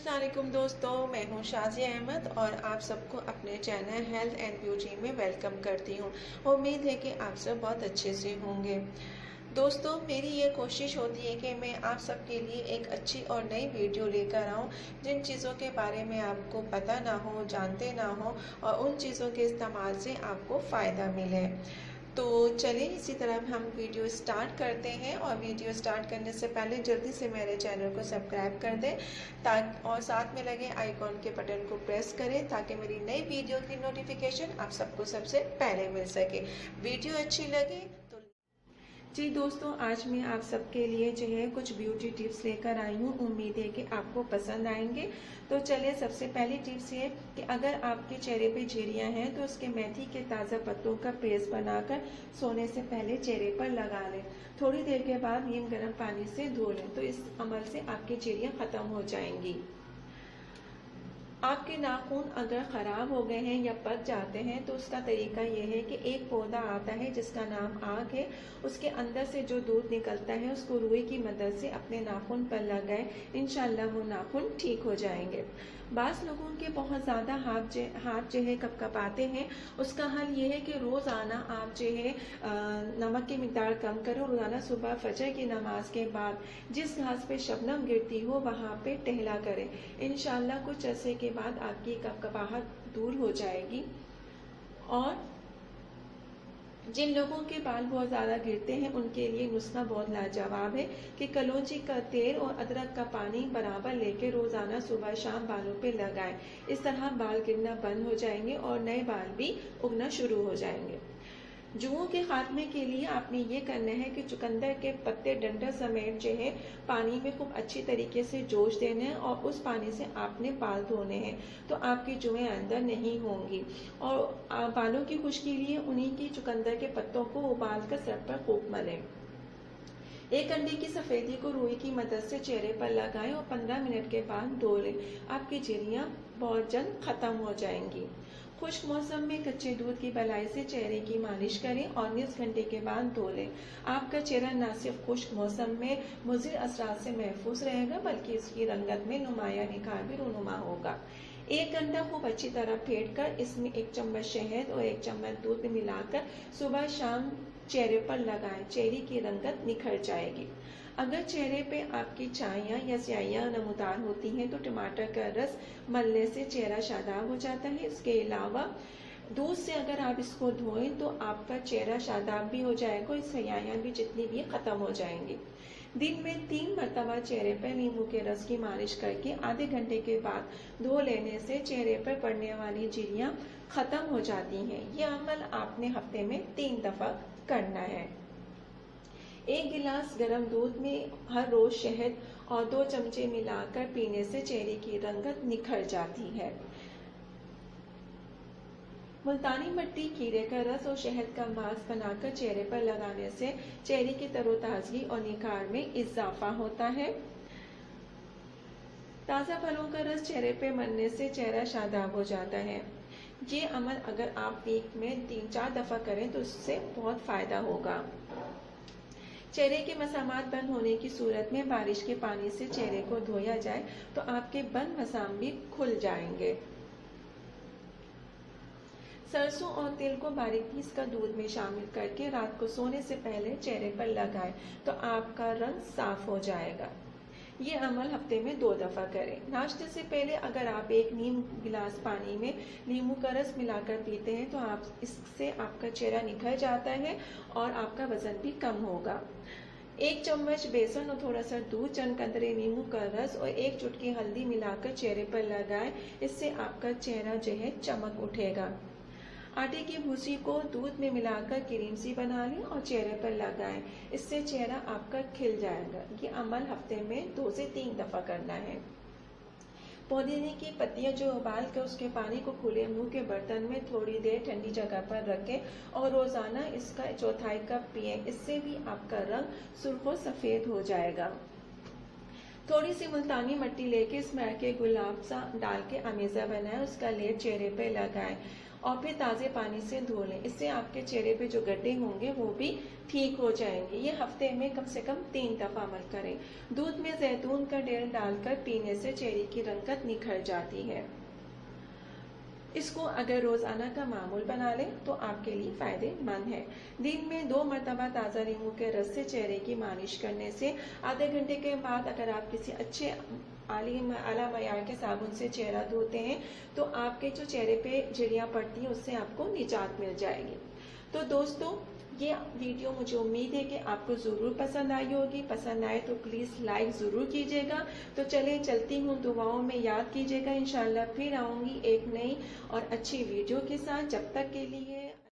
अस्सलाम वालेकुम दोस्तों, मैं हूं शाज़िया अहमद और आप सबको अपने चैनल हेल्थ एंड ब्यूटी में वेलकम करती हूं। उम्मीद है कि आप सब बहुत अच्छे से होंगे। दोस्तों, मेरी ये कोशिश होती है कि मैं आप सबके लिए एक अच्छी और नई वीडियो लेकर आऊं, जिन चीज़ों के बारे में आपको पता ना हो, जानते ना हो और उन चीज़ों के इस्तेमाल से आपको फ़ायदा मिले। तो चलिए इसी तरह हम वीडियो स्टार्ट करते हैं और वीडियो स्टार्ट करने से पहले जल्दी से मेरे चैनल को सब्सक्राइब कर दें ताकि और साथ में लगे आइकॉन के बटन को प्रेस करें ताकि मेरी नई वीडियो की नोटिफिकेशन आप सबको सबसे पहले मिल सके। वीडियो अच्छी लगे तो जी दोस्तों, आज मैं आप सबके लिए जो है कुछ ब्यूटी टिप्स लेकर आई हूँ। उम्मीद है कि आपको पसंद आएंगे। तो चलिए, सबसे पहली टिप्स ये कि अगर आपके चेहरे पे झुर्रियाँ हैं तो उसके मेथी के ताज़ा पत्तों का पेस्ट बनाकर सोने से पहले चेहरे पर लगा लें। थोड़ी देर के बाद नीम गर्म पानी से धो लें तो इस अमल से आपकी झुर्रियाँ ख़त्म हो जाएंगी। आपके नाखून अगर ख़राब हो गए हैं या पक जाते हैं तो उसका तरीका यह है कि एक पौधा आता है जिसका नाम आग है। उसके अंदर से जो दूध निकलता है उसको रुई की मदद से अपने नाखून पर लगाएं। इंशाल्लाह वो नाखून ठीक हो जाएंगे। बास लोगों के बहुत ज़्यादा हाथ जो है कपकपाते हैं। उसका हल ये है कि रोज़ाना आप जो है नमक की मिकदार कम करो। रोज़ाना सुबह फजर की नमाज के बाद जिस घास पे शबनम गिरती हो वहाँ पे टहला करें। इंशाल्लाह कुछ अरसे के बाद आपकी कपकपाहट दूर हो जाएगी। और जिन लोगों के बाल बहुत ज़्यादा गिरते हैं उनके लिए नुस्खा बहुत लाजवाब है कि कलौंजी का तेल और अदरक का पानी बराबर लेके रोज़ाना सुबह शाम बालों पे लगाएं। इस तरह बाल गिरना बंद हो जाएंगे और नए बाल भी उगना शुरू हो जाएंगे। जुओं के खात्मे के लिए आपने ये करना है कि चुकंदर के पत्ते डंडा समेत जो है पानी में खूब अच्छी तरीके से जोश देना है और उस पानी से आपने बाल धोने हैं तो आपकी जुएं अंदर नहीं होंगी। और बालों की खुश्की लिए उन्हीं की चुकंदर के पत्तों को उबाल कर सर पर खूब मलें। एक अंडे की सफेदी को रुई की मदद से चेहरे पर लगाएं और 15 मिनट के बाद धो लें। आपकी झुर्रियां बहुत जल्द खत्म हो जाएंगी। खुश्क मौसम में कच्चे दूध की बलाई से चेहरे की मालिश करें और निस घंटे के बाद धो लें। आपका चेहरा न सिर्फ खुश्क मौसम में मुज़िर असरात से महफूज रहेगा बल्कि इसकी रंगत में नुमाया निखार भी रूनुमा होगा। एक अंडा खूब अच्छी तरह फेंट कर इसमें 1 चम्मच शहद और 1 चम्मच दूध मिलाकर सुबह शाम चेहरे पर लगाएं। चेहरे की रंगत निखर जाएगी। अगर चेहरे पे आपकी छाइयाँ या स्याहियाँ नमूदार होती हैं तो टमाटर का रस मलने से चेहरा शादाब हो जाता है। इसके अलावा दूध से अगर आप इसको धोएं तो आपका चेहरा शादाब भी हो जाएगा और स्याहियाँ भी जितनी भी खत्म हो जाएंगी। दिन में 3 मरतबा चेहरे पर नींबू के रस की मालिश करके आधे घंटे के बाद धो लेने से चेहरे पर पड़ने वाली झुर्रियाँ खत्म हो जाती हैं। यह अमल आपने हफ्ते में 3 दफा करना है। 1 गिलास गर्म दूध में हर रोज शहद और 2 चमचे मिलाकर पीने से चेहरे की रंगत निखर जाती है। मुल्तानी मिट्टी, कीड़े का रस और शहद का मास्क बनाकर चेहरे पर लगाने से चेहरे की तरोताजगी और निखार में इजाफा होता है। ताज़ा फलों का रस चेहरे पे मलने से चेहरा शादाब हो जाता है। ये अमल अगर आप वीक में 3-4 दफा करें तो उससे बहुत फायदा होगा। चेहरे के मसामात बंद होने की सूरत में बारिश के पानी से चेहरे को धोया जाए तो आपके बंद मसाम भी खुल जाएंगे। सरसों और तिल को बारीक पीस कर दूध में शामिल करके रात को सोने से पहले चेहरे पर लगाएं तो आपका रंग साफ हो जाएगा। ये अमल हफ्ते में 2 दफा करें। नाश्ते से पहले अगर आप 1 नीम गिलास पानी में नींबू का रस मिलाकर पीते हैं तो इससे आपका चेहरा निखर जाता है और आपका वजन भी कम होगा। 1 चम्मच बेसन और थोड़ा सा दूध, चंद कतरे नींबू का रस और 1 चुटकी हल्दी मिलाकर चेहरे पर लगाएं। इससे आपका चेहरा जो है चमक उठेगा। आटे की भूसी को दूध में मिलाकर क्रीम सी बना लें और चेहरे पर लगाएं। इससे चेहरा आपका खिल जाएगा। ये अमल हफ्ते में 2 से 3 दफा करना है। पुदीने की पत्तियां जो उबाल कर उसके पानी को खुले मुंह के बर्तन में थोड़ी देर ठंडी जगह पर रखें और रोजाना इसका 1/4 कप पिएं। इससे भी आपका रंग सुर्ख और सफेद हो जाएगा। थोड़ी सी मुल्तानी मिट्टी लेके इसमें के गुलाब सा डाल के अमेज़ा बनाएं, उसका लेप चेहरे पे लगाएं और फिर ताज़े पानी से धो लें। इससे आपके चेहरे पे जो गड्ढे होंगे वो भी ठीक हो जाएंगे। ये हफ्ते में कम से कम 3 दफ़ा अमल करें। दूध में जैतून का तेल डालकर पीने से चेहरे की रंगत निखर जाती है। इसको अगर रोजाना का मामूल बना लें तो आपके लिए फायदेमंद है। दिन में 2 मरतबा ताज़ा नींबू के रस से चेहरे की मालिश करने से आधे घंटे के बाद अगर आप किसी अच्छे आला मयार के साबुन से चेहरा धोते हैं तो आपके जो चेहरे पे झुर्रियां पड़ती हैं उससे आपको निजात मिल जाएगी। तो दोस्तों, ये वीडियो मुझे उम्मीद है कि आपको ज़रूर पसंद आई होगी। पसंद आए तो प्लीज़ लाइक ज़रूर कीजिएगा। तो चले चलती हूँ, दुआओं में याद कीजिएगा। इंशाल्लाह फिर आऊँगी एक नई और अच्छी वीडियो के साथ। जब तक के लिए